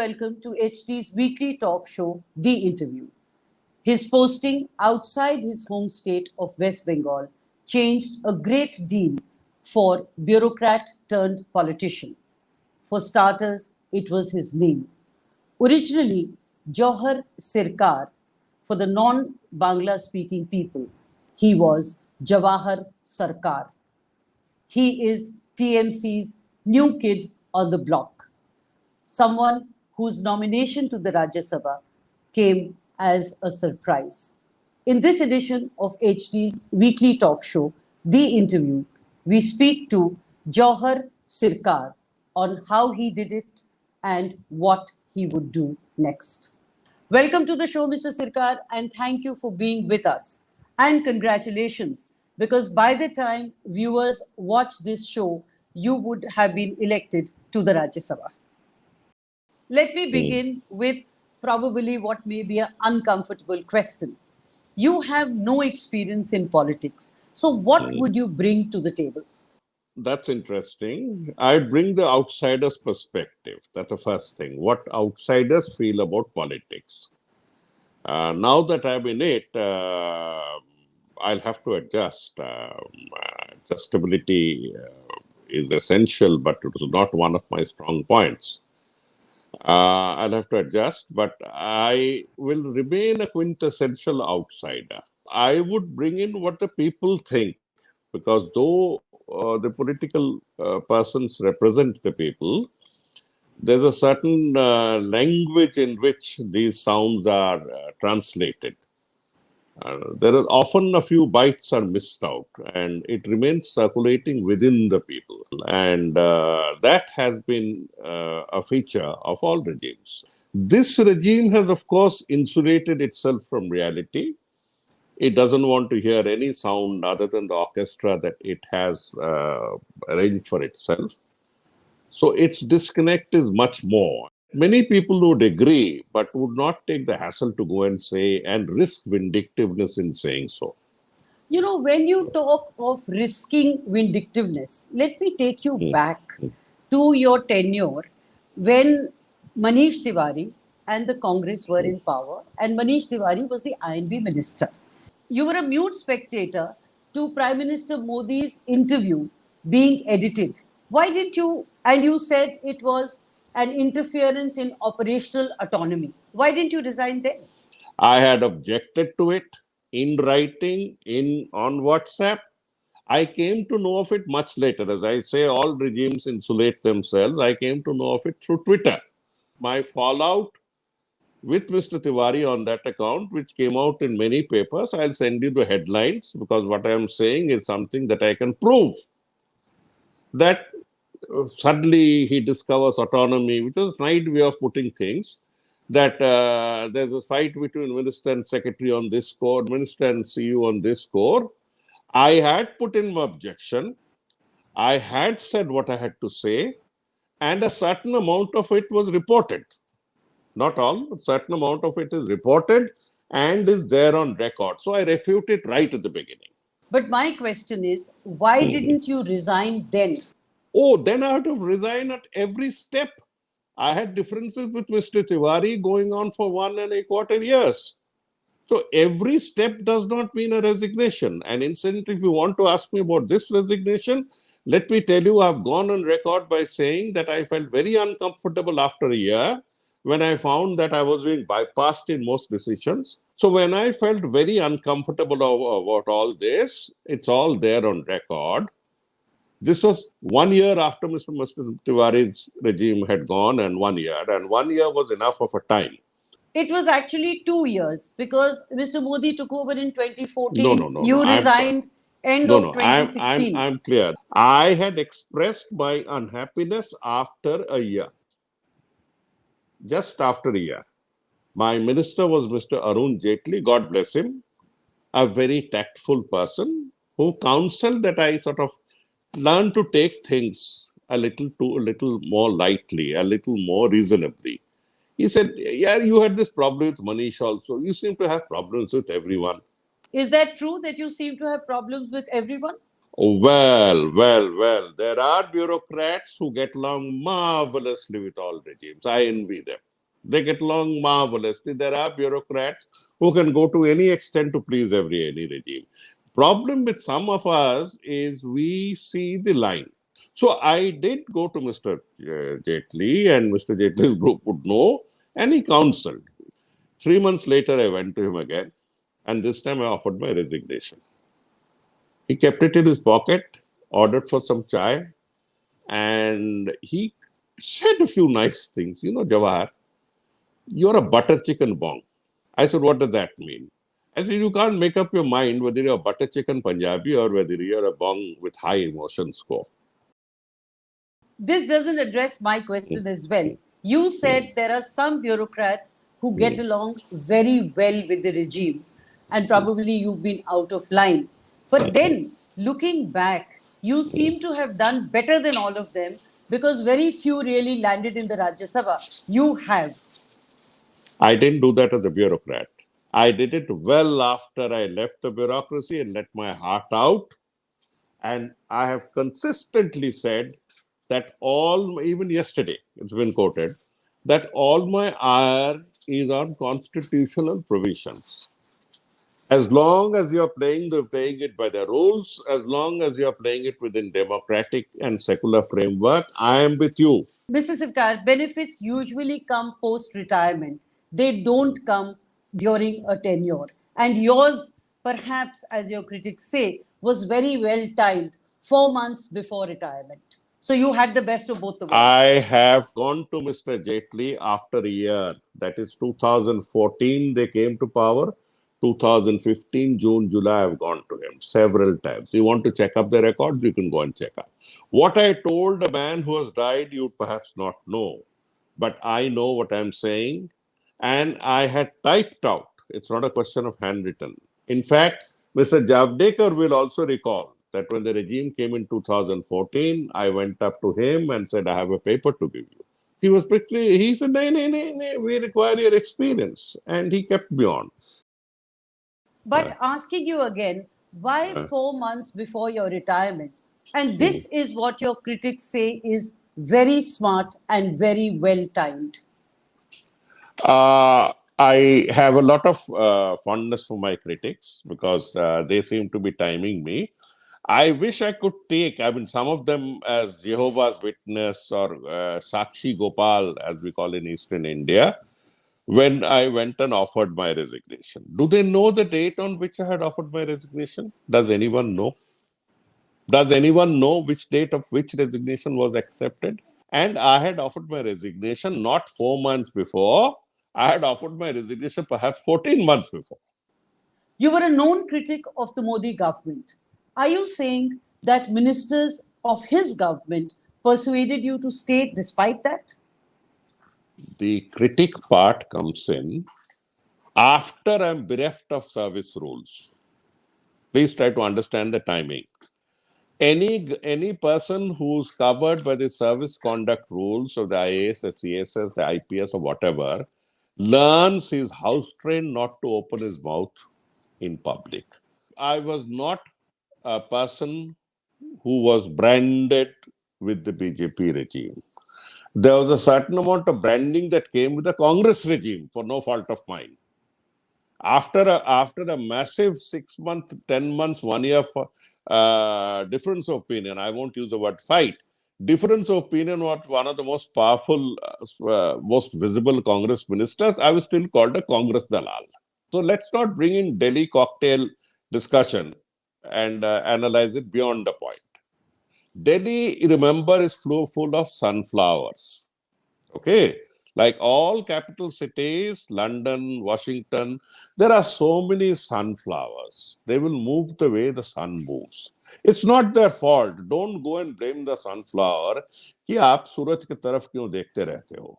welcome to HT's weekly talk show, The Interview. His posting outside his home state of West Bengal changed a great deal for bureaucrat turned politician. For starters, it was his name. Originally, Johar Sirkar, for the non Bangla speaking people, he was Jawahar Sarkar. He is TMC's new kid on the block, someone whose nomination to the Rajya Sabha came as a surprise. In this edition of HD's weekly talk show, The Interview, we speak to Johar Sirkar on how he did it and what he would do next. Welcome to the show, Mr. Sirkar, and thank you for being with us. And congratulations, because by the time viewers watch this show, you would have been elected to the Rajya Sabha. Let me begin with probably what may be an uncomfortable question. You have no experience in politics. So, what would you bring to the table? That's interesting. I bring the outsider's perspective. That's the first thing. What outsiders feel about politics. Now that I'm in it, I'll have to adjust. Adjustability is essential, but it is not one of my strong points. I'll have to adjust, but I will remain a quintessential outsider. I would bring in what the people think, because though the political persons represent the people, there's a certain language in which these sounds are translated. There are often a few bytes are missed out, and it remains circulating within the people. And that has been a feature of all regimes. This regime has, of course, insulated itself from reality. It doesn't want to hear any sound other than the orchestra that it has arranged for itself. So its disconnect is much more. Many people would agree, but would not take the hassle to go and say and risk vindictiveness in saying so. You know, when you talk of risking vindictiveness, let me take you back to your tenure when Manish Tiwari and the Congress were in power, and Manish Tiwari was the INB minister. You were a mute spectator to Prime Minister Modi's interview being edited. Why didn't you? And you said it was an interference in operational autonomy. Why didn't you resign then? I had objected to it in writing, on WhatsApp. I came to know of it much later. As I say, all regimes insulate themselves. I came to know of it through Twitter. My fallout with Mr. Tiwari on that account, which came out in many papers, I'll send you the headlines, because what I am saying is something that I can prove. That suddenly he discovers autonomy, which is a nice way of putting things, that there's a fight between minister and secretary on this score, minister and CU on this score. I had put in my objection. I had said what I had to say, and a certain amount of it was reported. Not all, but a certain amount of it is reported and is there on record. So I refute it right at the beginning. But my question is, why didn't you resign then? Oh, then I had to resign at every step. I had differences with Mr. Tiwari going on for 1.25 years. So every step does not mean a resignation. And incidentally, if you want to ask me about this resignation, let me tell you, I've gone on record by saying that I felt very uncomfortable after a year when I found that I was being bypassed in most decisions. So when I felt very uncomfortable about all this, it's all there on record. This was 1 year after Mr. Tiwari's regime had gone, and 1 year. And 1 year was enough of a time. It was actually 2 years, because Mr. Modi took over in 2014. No. You resigned end of 2016. I'm clear. I had expressed my unhappiness after a year. Just after a year. My minister was Mr. Arun Jaitley, God bless him, a very tactful person who counseled that I sort of learn to take things a little more lightly, a little more reasonably. He said, yeah, you had this problem with Manish also. You seem to have problems with everyone. Is that true that you seem to have problems with everyone? Oh, well. There are bureaucrats who get along marvelously with all regimes. I envy them. They get along marvelously. There are bureaucrats who can go to any extent to please any regime. Problem with some of us is we see the line. So I did go to Mr. Jaitley, and Mr. Jaitley's group would know, and he counseled. 3 months later, I went to him again, and this time I offered my resignation. He kept it in his pocket, ordered for some chai, and he said a few nice things. You know, Jawahar, you're a butter chicken bong. I said, what does that mean? I said, you can't make up your mind whether you're a butter chicken Punjabi or whether you're a bong with high emotion score. This doesn't address my question as well. You said there are some bureaucrats who get along very well with the regime, and probably you've been out of line. But then, looking back, you seem to have done better than all of them because very few really landed in the Rajya Sabha. You have. I didn't do that as a bureaucrat. I did it well after I left the bureaucracy and let my heart out. And I have consistently said that even yesterday, it's been quoted, that all my ire is on constitutional provisions. As long as you're playing it by the rules, as long as you're playing it within democratic and secular framework, I am with you. Mr. Sivkar, benefits usually come post retirement. They don't come during a tenure. And yours, perhaps, as your critics say, was very well timed 4 months before retirement. So you had the best of both the worlds. I have gone to Mr. Jaitley after a year. That is 2014, they came to power. 2015, June, July, I've gone to him several times. You want to check up the records, you can go and check up. What I told a man who has died, you perhaps not know. But I know what I'm saying. And I had typed out. It's not a question of handwritten. In fact, Mr. Javadekar will also recall that when the regime came in 2014, I went up to him and said, I have a paper to give you. He said, no, we require your experience. And he kept me on. But asking you again, why 4 months before your retirement? And this is what your critics say is very smart and very well timed. I have a lot of fondness for my critics because they seem to be timing me. I wish I could take, some of them as Jehovah's Witness or Sakshi Gopal, as we call in Eastern India, when I went and offered my resignation. Do they know the date on which I had offered my resignation? Does anyone know? Does anyone know which date of which resignation was accepted? And I had offered my resignation not 4 months before. I had offered my resignation perhaps 14 months before. You were a known critic of the Modi government. Are you saying that ministers of his government persuaded you to stay despite that? The critic part comes in after I'm bereft of service rules. Please try to understand the timing. Any person who's covered by the service conduct rules of the IAS, the CSS, the IPS, or whatever, learns his house trained not to open his mouth in public. I was not a person who was branded with the BJP regime. There was a certain amount of branding that came with the Congress regime for no fault of mine. After a massive 6 months, 10 months, 1 year difference of opinion, I won't use the word fight. Difference of opinion was one of the most powerful, most visible Congress ministers. I was still called a Congress Dalal. So let's not bring in Delhi cocktail discussion and analyze it beyond the point. Delhi, remember, is full of sunflowers. Okay. Like all capital cities, London, Washington, there are so many sunflowers. They will move the way the sun moves. It's not their fault. Don't go and blame the sunflower कि आप सूरज की तरफ क्यों देखते रहते हो.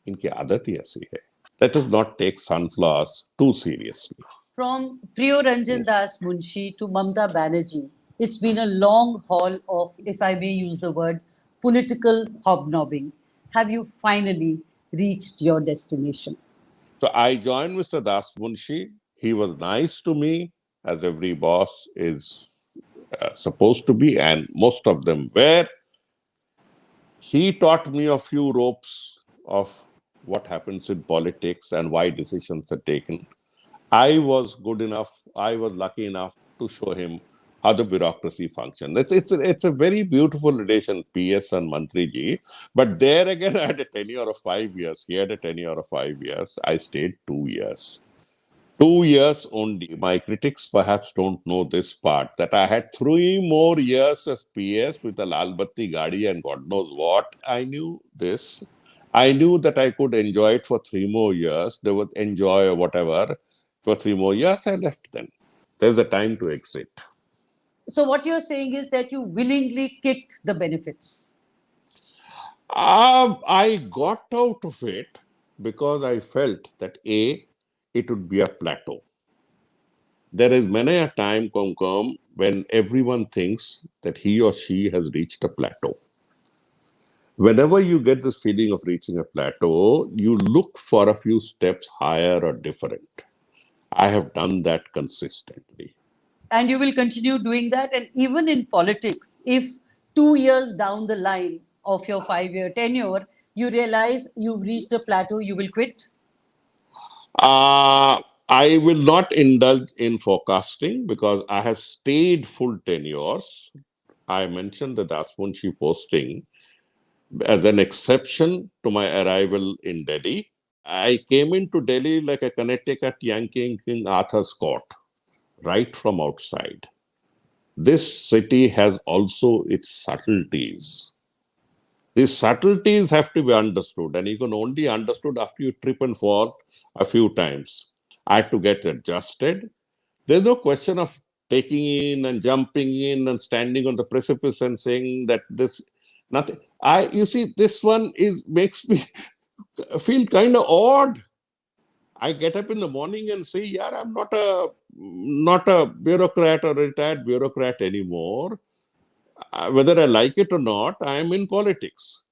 इनकी आदत ही ऐसी है. Let us not take sunflowers too seriously. From Priyo Ranjan Das Munshi to Mamta Banerjee, it's been a long haul of, if I may use the word, political hobnobbing. Have you finally reached your destination? So I joined Mr. Das Munshi. He was nice to me, as every boss is supposed to be, and most of them were. He taught me a few ropes of what happens in politics and why decisions are taken. I was good enough, I was lucky enough to show him how the bureaucracy functions. It's a very beautiful relation, PS and Mantriji. But there again, I had a tenure of 5 years. He had a tenure of 5 years. I stayed 2 years. 2 years only. My critics perhaps don't know this part that I had 3 more years as PS with a Lal Batti Gadi and God knows what. I knew this. I knew that I could enjoy it for 3 more years. They would enjoy or whatever for 3 more years. I left then. There's a time to exit. So what you're saying is that you willingly kicked the benefits. I got out of it because I felt that A, it would be a plateau. There is many a time, Kumkum, when everyone thinks that he or she has reached a plateau. Whenever you get this feeling of reaching a plateau, you look for a few steps higher or different. I have done that consistently. And you will continue doing that. And even in politics, if 2 years down the line of your 5 year tenure, you realize you've reached a plateau, you will quit. I will not indulge in forecasting because I have stayed full tenures. I mentioned the Dasmunshi posting as an exception to my arrival in Delhi. I came into Delhi like a Connecticut Yankee in Arthur's court, right from outside. This city has also its subtleties. These subtleties have to be understood, and you can only understood after you trip and fall a few times. I had to get adjusted. There's no question of taking in and jumping in and standing on the precipice and saying that this nothing. You see, this one is makes me feel kind of odd. I get up in the morning and say, yeah, I'm not a bureaucrat or retired bureaucrat anymore. Whether I like it or not, I am in politics.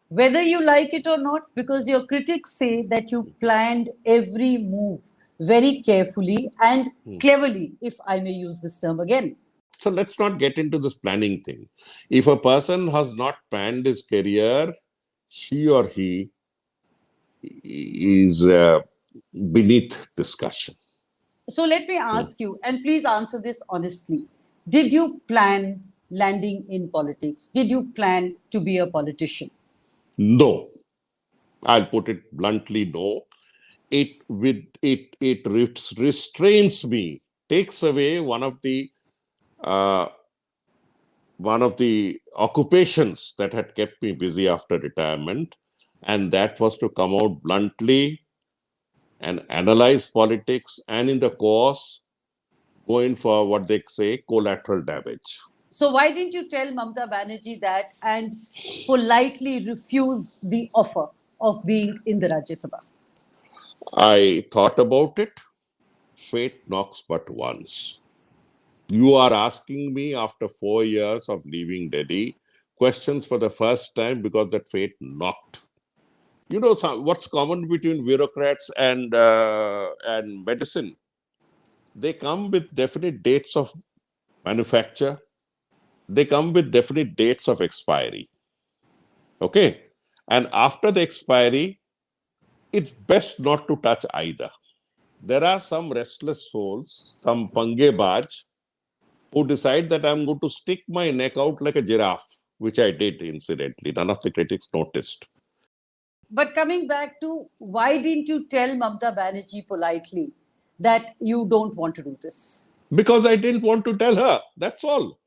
Whether you like it or not, because your critics say that you planned every move very carefully and cleverly, if I may use this term again. So let's not get into this planning thing. If a person has not planned his career, she or he is beneath discussion. So let me ask you, and please answer this honestly. Did you plan landing in politics? Did you plan to be a politician? No, I'll put it bluntly, no. It restrains me, takes away uh, one of the occupations that had kept me busy after retirement, and that was to come out bluntly and analyze politics, and in the course, go in for what they say collateral damage. So why didn't you tell Mamata Banerjee that and politely refuse the offer of being in the Rajya Sabha? I thought about it. Fate knocks but once. You are asking me after 4 years of leaving Delhi questions for the first time because that fate knocked. You know what's common between bureaucrats and medicine? They come with definite dates of manufacture. They come with definite dates of expiry. Okay, and after the expiry, it's best not to touch either. There are some restless souls, some pangebaj, who decide that I'm going to stick my neck out like a giraffe, which I did incidentally. None of the critics noticed. But coming back to why didn't you tell Mamata Banerjee politely that you don't want to do this? Because I didn't want to tell her. That's all.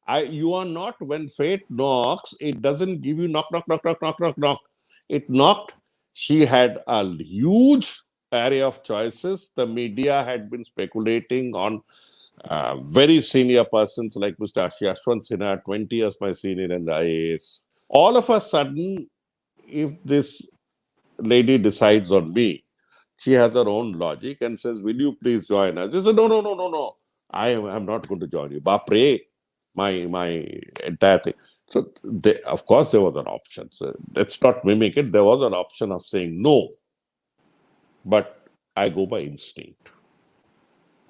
You are not, when fate knocks, it doesn't give you knock, knock, knock, knock, knock, knock, knock. It knocked. She had a huge array of choices. The media had been speculating on very senior persons like Mr. Yashwant Sinha, 20 years my senior in the IAS. All of a sudden, if this lady decides on me, she has her own logic and says, will you please join us? I said, no, no, no, no, no. I am not going to join you. Bapre, my entire thing. So, of course, there was an option. So let's not mimic it. There was an option of saying no. But I go by instinct.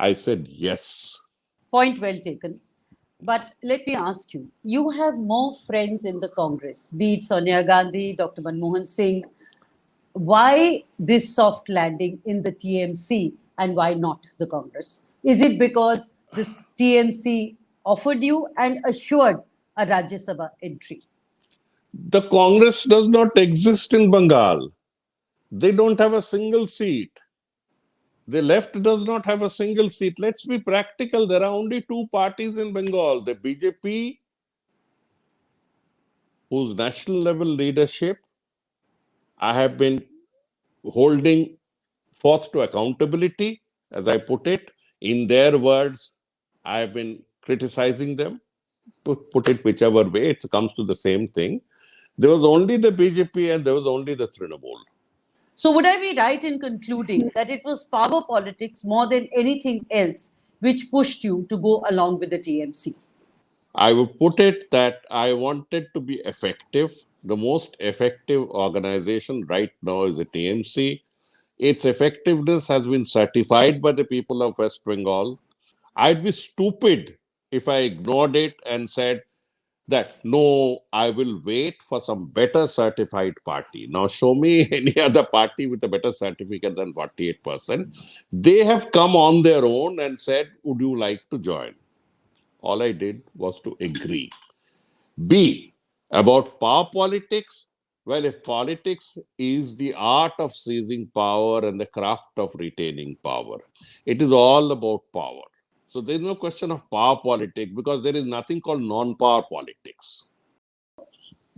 I said yes. Point well taken. But let me ask you, you have more friends in the Congress, be it Sonia Gandhi, Dr. Manmohan Singh. Why this soft landing in the TMC and why not the Congress? Is it because this TMC offered you and assured a Rajya Sabha entry? The Congress does not exist in Bengal. They don't have a single seat. The left does not have a single seat. Let's be practical. There are only two parties in Bengal, the BJP, whose national level leadership I have been holding forth to accountability, as I put it. In their words, I have been criticizing them. Put it whichever way, it comes to the same thing. There was only the BJP and there was only the Trinamool. So, would I be right in concluding that it was power politics more than anything else which pushed you to go along with the TMC? I would put it that I wanted to be effective. The most effective organization right now is the TMC. Its effectiveness has been certified by the people of West Bengal. I'd be stupid if I ignored it and said that no, I will wait for some better certified party. Now, show me any other party with a better certificate than 48%. They have come on their own and said, would you like to join? All I did was to agree. B, about power politics. Well, if politics is the art of seizing power and the craft of retaining power, it is all about power. So there's no question of power politics because there is nothing called non-power politics.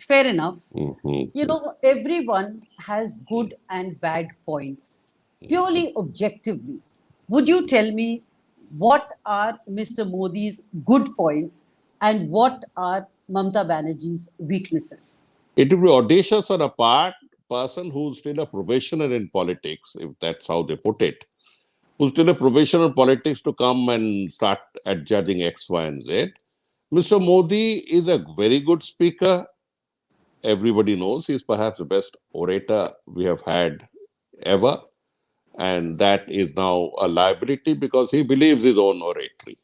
Fair enough. Mhm. You know, everyone has good and bad points. Purely objectively, would you tell me what are Mr. Modi's good points and what are Mamta Banerjee's weaknesses? It would be audacious on a person who's still a probationer in politics, if that's how they put it, who's still a probationer in politics to come and start adjudging X, Y, and Z. Mr. Modi is a very good speaker. Everybody knows he's perhaps the best orator we have had ever. And that is now a liability because he believes his own oratory.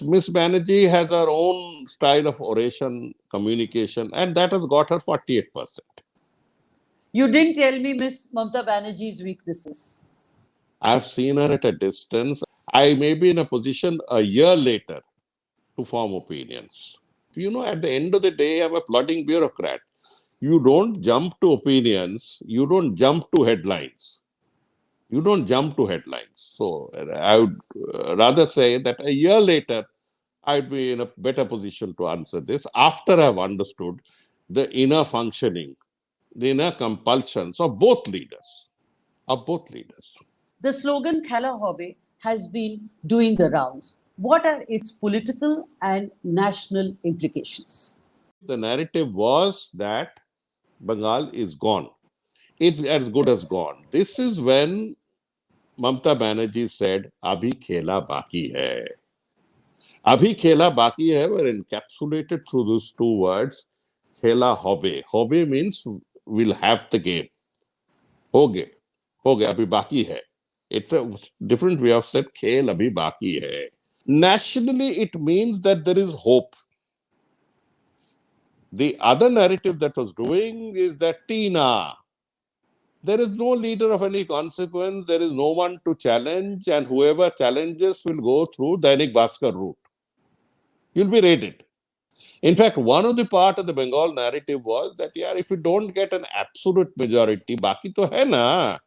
Miss Banerjee has her own style of oration, communication, and that has got her 48%. You didn't tell me Miss Mamta Banerjee's weaknesses. I've seen her at a distance. I may be in a position a year later to form opinions. You know, at the end of the day, I'm a plodding bureaucrat. You don't jump to opinions, you don't jump to headlines. You don't jump to headlines. So I would rather say that a year later, I'd be in a better position to answer this after I've understood the inner functioning, the inner compulsions of both leaders. Of both leaders. The slogan Khela Hobe has been doing the rounds. What are its political and national implications? The narrative was that Bengal is gone. It's as good as gone. This is when Mamta Banerjee said, Abhi khela baki hai. Abhi khela baki hai were encapsulated through those two words, khela hobe. Hobe means we'll have the game. Hoge. Hoge, abhi baki hai. It's a different way of said, khel abhi baki hai. Nationally, it means that there is hope. The other narrative that was doing is that Tina, there is no leader of any consequence, there is no one to challenge, and whoever challenges will go through Dainik Bhaskar route. You'll be raided. In fact, one of the part of the Bengal narrative was that, yeah, if you don't get an absolute majority, baki to hai na.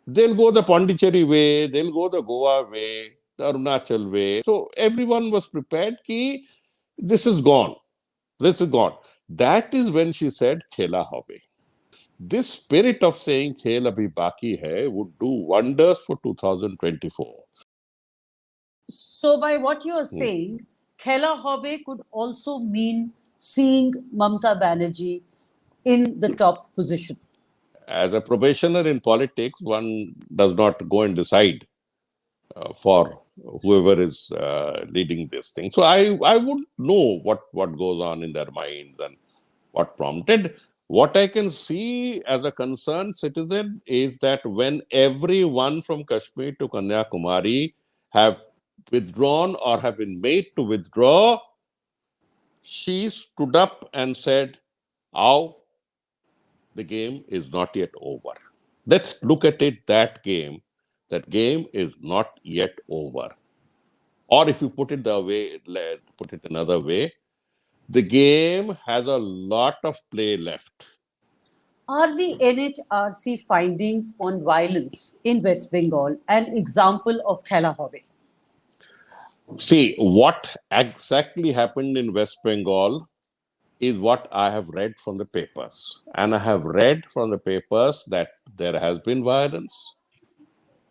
They'll go the Pondicherry way, they'll go the Goa way, the Arunachal way. So everyone was prepared ki this is gone. This is gone. That is when she said, Khela hobe. This spirit of saying Khel abhi baki hai would do wonders for 2024. So, by what you are saying, Khela Hobe could also mean seeing Mamta Banerjee in the top position. As a probationer in politics, one does not go and decide for whoever is leading this thing. So I would know what goes on in their minds and what prompted. What I can see as a concerned citizen is that when everyone from Kashmir to Kanyakumari have withdrawn or have been made to withdraw, she stood up and said, Aao, the game is not yet over. Let's look at it that game. That game is not yet over. Or if you put it put it another way, the game has a lot of play left. Are the NHRC findings on violence in West Bengal an example of Khela Hobe? See, what exactly happened in West Bengal is what I have read from the papers. And I have read from the papers that there has been violence.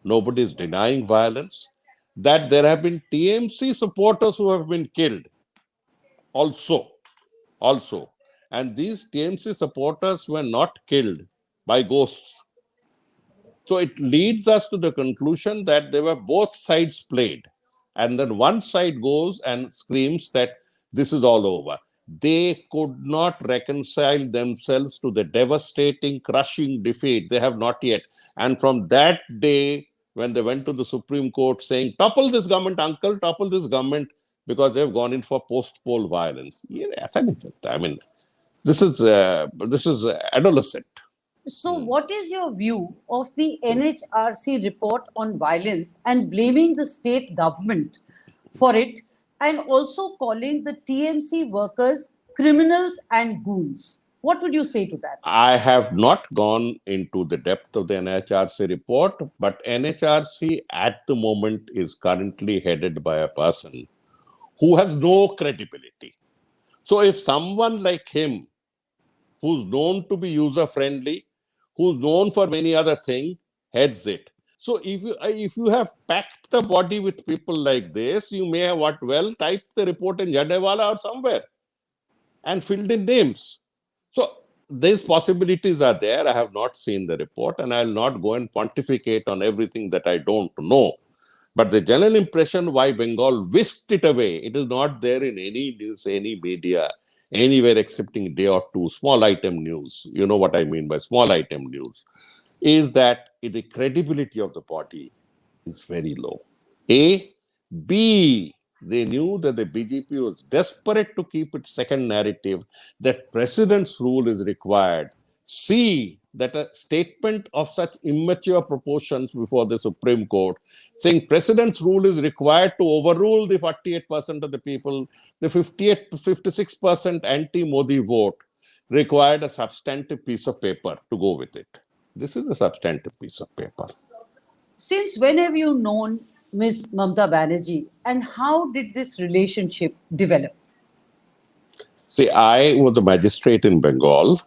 Nobody is denying violence. That there have been TMC supporters who have been killed also. Also. And these TMC supporters were not killed by ghosts. So it leads us to the conclusion that they were both sides played. And then one side goes and screams that this is all over. They could not reconcile themselves to the devastating, crushing defeat. They have not yet. And from that day, when they went to the Supreme Court saying, topple this government, uncle, topple this government, because they've gone in for post-poll violence. I mean, this is adolescent. So, what is your view of the NHRC report on violence and blaming the state government for it, and also calling the TMC workers criminals and goons? What would you say to that? I have not gone into the depth of the NHRC report, but NHRC at the moment is currently headed by a person who has no credibility. So if someone like him, who's known to be user-friendly, who's known for many other things, heads it. So if you have packed the body with people like this, you may have typed the report in Jhanewala or somewhere and filled in names. So these possibilities are there. I have not seen the report, and I'll not go and pontificate on everything that I don't know. But the general impression why Bengal whisked it away, it is not there in any news, any media, anywhere excepting a day or two, small item news. You know what I mean by small item news, is that the credibility of the body is very low. A. B. They knew that the BJP was desperate to keep its second narrative that president's rule is required. C. That a statement of such immature proportions before the Supreme Court saying president's rule is required to overrule the 48% of the people, the 56% anti-Modi vote required a substantive piece of paper to go with it. This is a substantive piece of paper. Since when have you known Ms. Mamta Banerjee, and how did this relationship develop? See, I was a magistrate in Bengal,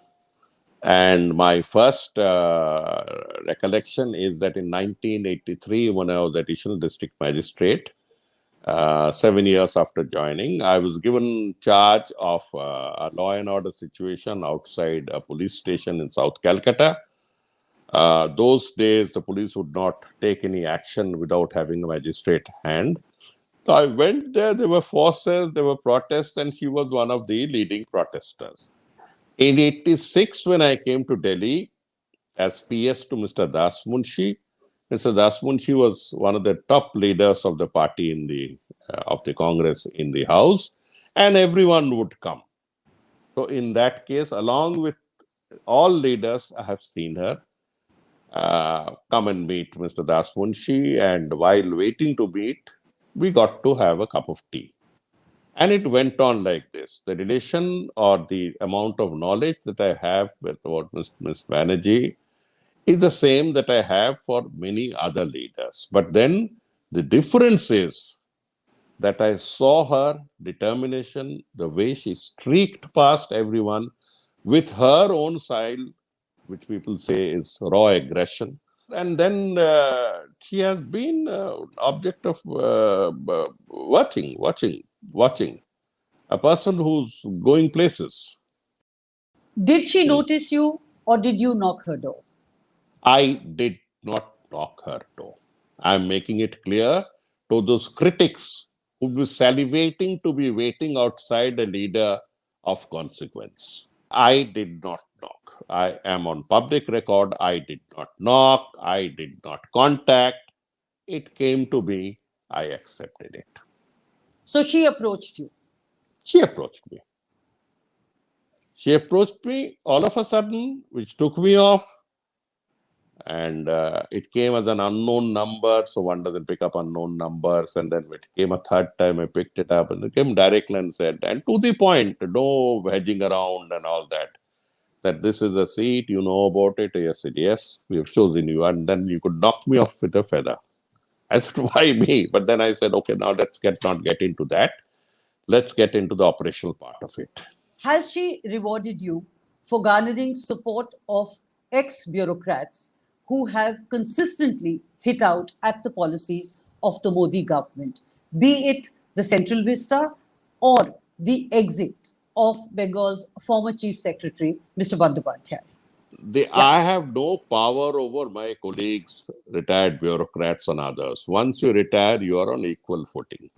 and my first recollection is that in 1983, when I was additional district magistrate, 7 years after joining, I was given charge of a law and order situation outside a police station in South Calcutta. Those days, the police would not take any action without having a magistrate hand. So I went there, there were forces, there were protests, and he was one of the leading protesters. In 86, when I came to Delhi as PS to Mr. Das Munshi, Mr. Das Munshi was one of the top leaders of the party in of the Congress in the House, and everyone would come. So in that case, along with all leaders, I have seen her come and meet Mr. Das Munshi, and while waiting to meet, we got to have a cup of tea. And it went on like this. The relation or the amount of knowledge that I have with what Ms. Banerjee is the same that I have for many other leaders. But then the difference is that I saw her determination, the way she streaked past everyone with her own style, which people say is raw aggression. And then she has been object of watching. A person who's going places. Did she notice you, or did you knock her door? I did not knock her door. I'm making it clear to those critics who will be salivating to be waiting outside a leader of consequence. I did not knock. I am on public record. I did not knock. I did not contact. It came to me. I accepted it. So she approached you. She approached me. She approached me all of a sudden, which took me off. And it came as an unknown number. So one doesn't pick up unknown numbers. And then it came a third time, I picked it up and it came directly and said, and to the point, no hedging around and all that, that this is a seat, you know about it. I said, yes, we have chosen you. And then you could knock me off with a feather. I said, why me? But then I said, okay, now let's not get into that. Let's get into the operational part of it. Has she rewarded you for garnering support of ex-bureaucrats who have consistently hit out at the policies of the Modi government, be it the Central Vista or the exit of Bengal's former Chief Secretary, Mr. Bandyopadhyay? I have no power over my colleagues, retired bureaucrats and others. Once you retire, you are on equal footing.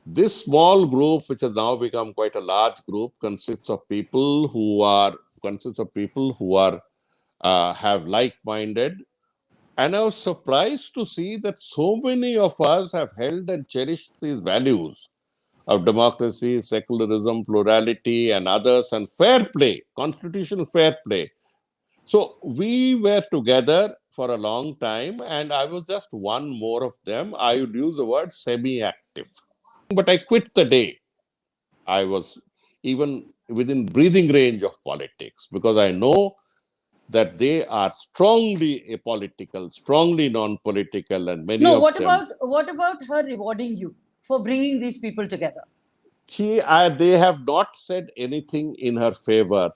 This small group, which has now become quite a large group, consists of people who have like-minded. And I was surprised to see that so many of us have held and cherished these values of democracy, secularism, plurality, and others, and fair play, constitutional fair play. So we were together for a long time, and I was just one more of them. I would use the word semi-active. But I quit the day I was even within breathing range of politics, because I know that they are strongly apolitical, strongly non-political, and many No, of them. what about her rewarding you for bringing these people together? They have not said anything in her favor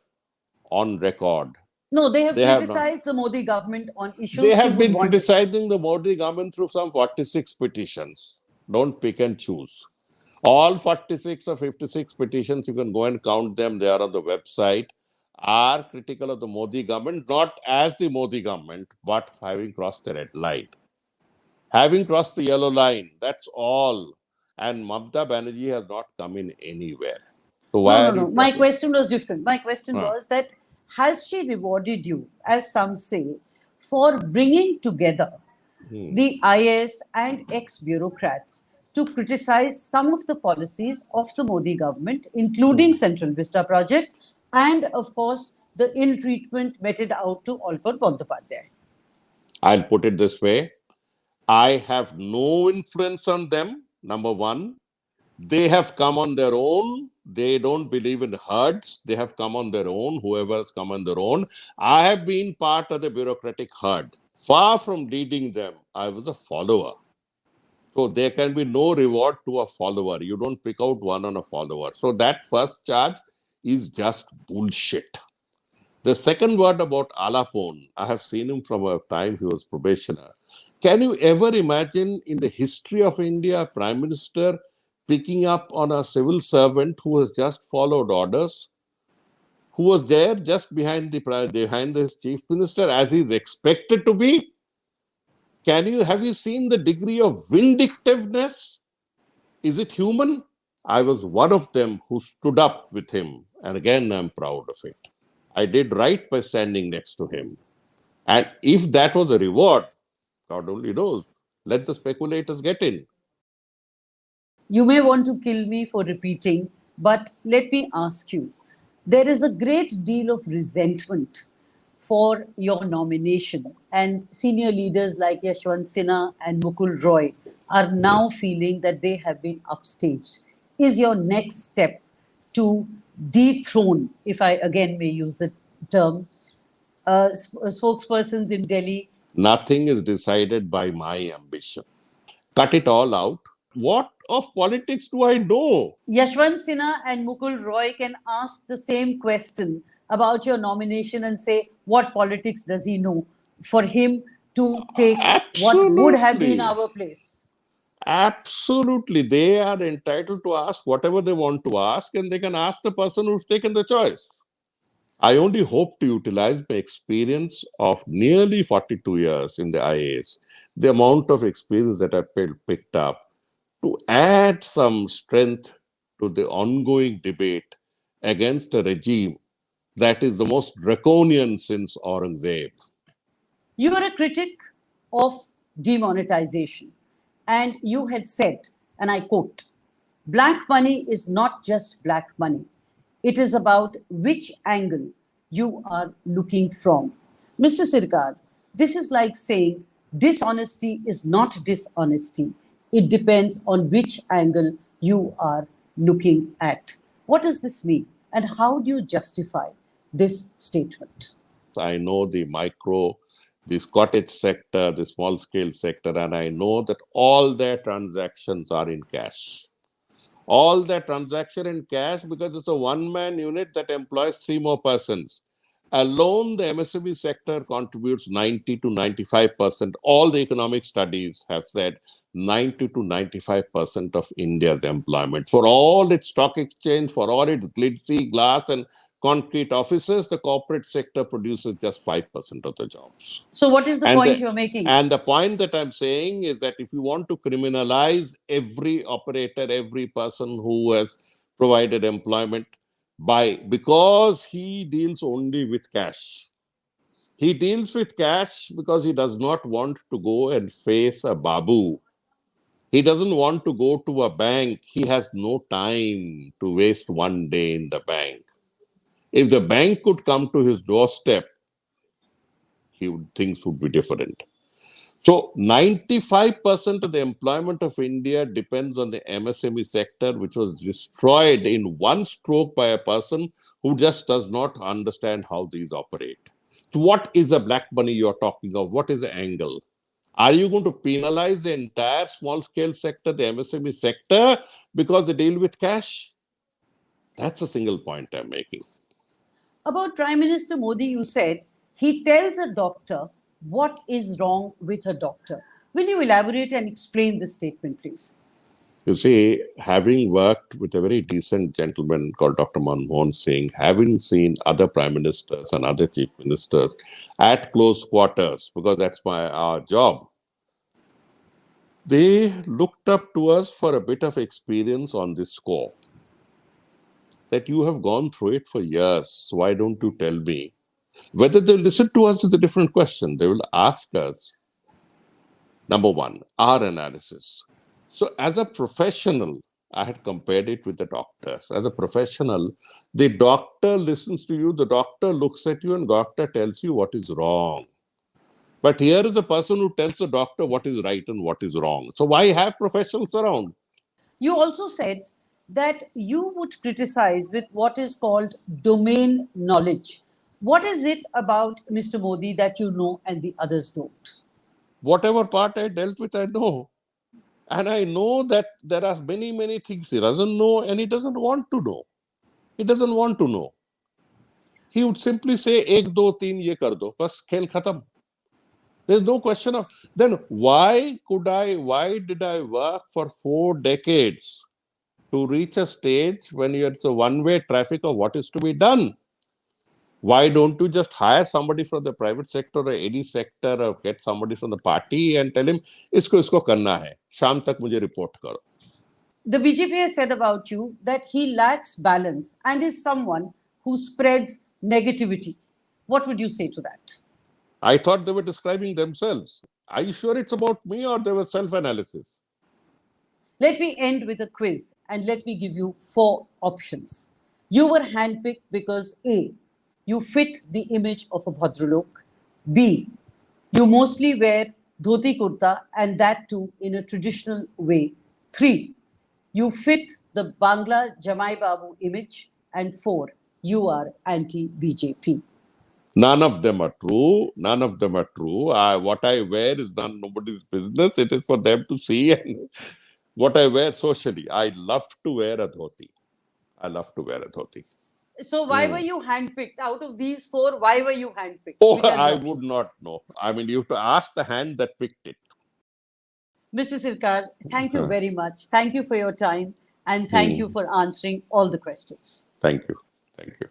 on record. No, they have They have not. criticized the Modi government on They issues have she would been want. criticizing the Modi government through some 46 petitions. Don't pick and choose. All 46 or 56 petitions, you can go and count them. They are on the website, are critical of the Modi government, not as the Modi government, but having crossed the red line. Having crossed the yellow line, that's all. And Mamata Banerjee has not come in anywhere. So why are you No. My talking? question was different. My question was that has she rewarded you, as some say, for bringing together the IAS and ex-bureaucrats to criticize some of the policies of the Modi government, including Central Vista project, and of course the ill treatment meted out to Alfred Bandyopadhyay? I'll put it this way. I have no influence on them, number one. They have come on their own. They don't believe in herds. They have come on their own, whoever has come on their own. I have been part of the bureaucratic herd. Far from leading them, I was a follower. So there can be no reward to a follower. You don't pick out one on a follower. So that first charge is just bullshit. The second word about Alapon, I have seen him from a time he was probationer. Can you ever imagine in the history of India, a prime minister picking up on a civil servant who has just followed orders, who was there just behind his chief minister as he's expected to be? Have you seen the degree of vindictiveness? Is it human? I was one of them who stood up with him. And again, I'm proud of it. I did right by standing next to him. And if that was a reward, God only knows. Let the speculators get in. You may want to kill me for repeating, but let me ask you. There is a great deal of resentment for your nomination, and senior leaders like Yashwant Sinha and Mukul Roy are now feeling that they have been upstaged. Is your next step to dethrone, if I again may use the term, spokespersons in Delhi? Nothing is decided by my ambition. Cut it all out. What of politics do I know? Yashwant Sinha and Mukul Roy can ask the same question about your nomination and say, what politics does he know for him to take what would have been Absolutely. our place? Absolutely. They are entitled to ask whatever they want to ask, and they can ask the person who's taken the choice. I only hope to utilize my experience of nearly 42 years in the IAS, the amount of experience that I've picked up, to add some strength to the ongoing debate against a regime that is the most draconian since Aurangzeb. You are a critic of demonetization, and you had said, and I quote, black money is not just black money. It is about which angle you are looking from. Mr. Sirkar, this is like saying dishonesty is not dishonesty. It depends on which angle you are looking at. What does this mean? And how do you justify this statement? I know the micro, this cottage sector, the small scale sector, and I know that all their transactions are in cash. All their transaction in cash because it's a one-man unit that employs 3 more persons. Alone, the MSME sector contributes 90 to 95%. All the economic studies have said 90 to 95% of India's employment. For all its stock exchange, for all its glitzy glass and concrete offices, the corporate sector produces just 5% of the jobs. So, what is the And point the, you're making? and the point that I'm saying is that if you want to criminalize every operator, every person who has provided employment because he deals only with cash. He deals with cash because he does not want to go and face a babu. He doesn't want to go to a bank. He has no time to waste one day in the bank. If the bank could come to his doorstep, things would be different. So 95% of the employment of India depends on the MSME sector, which was destroyed in one stroke by a person who just does not understand how these operate. So what is the black money you're talking of? What is the angle? Are you going to penalize the entire small scale sector, the MSME sector, because they deal with cash? That's a single point I'm making. About Prime Minister Modi, you said he tells a doctor what is wrong with a doctor. Will you elaborate and explain this statement, please? You see, having worked with a very decent gentleman called Dr. Manmohan Singh, having seen other prime ministers and other chief ministers at close quarters, because that's our job, they looked up to us for a bit of experience on this score. That you have gone through it for years, why don't you tell me? Whether they listen to us is a different question. They will ask us, number one, our analysis. So as a professional, I had compared it with the doctors. As a professional, the doctor listens to you, the doctor looks at you, and doctor tells you what is wrong. But here is the person who tells the doctor what is right and what is wrong. So why have professionals around? You also said that you would criticize with what is called domain knowledge. What is it about Mr. Modi that you know and the others don't? Whatever part I dealt with, I know. And I know that there are many, many things he doesn't know and he doesn't want to know. He doesn't want to know. He would simply say, ek, do, teen, ye kar do. Bas, khel khatam. There's no question of, then why did I work for 4 decades to reach a stage when it's a one-way traffic of what is to be done? Why don't you just hire somebody from the private sector or any sector or get somebody from the party and tell him, isko karna hai. Sham tak mujhe report karo. The BJP has said about you that he lacks balance and is someone who spreads negativity. What would you say to that? I thought they were describing themselves. Are you sure it's about me or they were self-analysis? Let me end with a quiz and let me give you 4 options. You were handpicked because A, you fit the image of a Bhadralok. B, you mostly wear dhoti kurta and that too in a traditional way. 3, you fit the Bangla Jamai Babu image. And 4, you are anti-BJP. None of them are true. None of them are true. What I wear is nobody's business. It is for them to see. And what I wear socially, I love to wear a dhoti. I love to wear a dhoti. So why were you handpicked? Out of these 4, why were you handpicked? Oh, I would not know. I mean, you have to ask the hand that picked it. Mr. Sirkar, thank you very much. Thank you for your time and thank you for answering all the questions. Thank you. Thank you.